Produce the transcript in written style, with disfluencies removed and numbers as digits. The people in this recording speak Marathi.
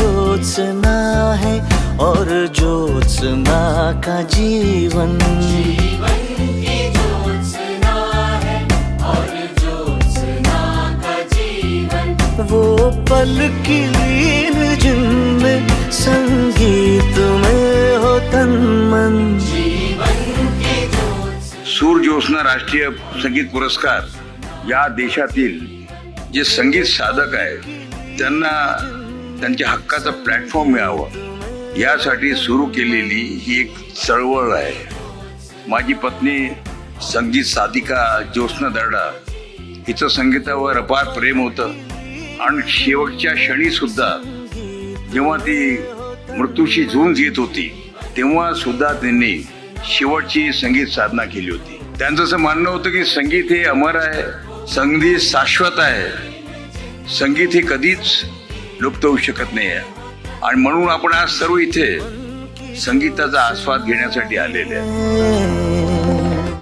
ज्योत्सना है और ज्योत्सना का जीवन। वो पल की लीन जिनमें संगीत में हो तन मन। सूर ज्योत्सना राष्ट्रीय संगीत पुरस्कार या देशातील जे संगीत साधक आहेत त्यांना त्यांच्या हक्काचा प्लॅटफॉर्म मिळावा यासाठी सुरू केलेली ही एक चळवळ आहे। माझी पत्नी संगीत साधिका ज्योत्सना दर्डा हिचं संगीतावर अपार प्रेम होतं आणि शेवटच्या क्षणी सुद्धा जेव्हा ती मृत्यूशी झुंज येत होती तेव्हा सुद्धा त्यांनी शेवटची संगीत साधना केली होती। त्यांचं असं मानणं होतं की संगीत हे अमर आहे, संगीत शाश्वत आहे, संगीत हे कधीच लुप्त होऊ शकत नाही आहे आणि म्हणून आपण आज सर्व इथे संगीताचा आस्वाद घेण्यासाठी आलेले आहे।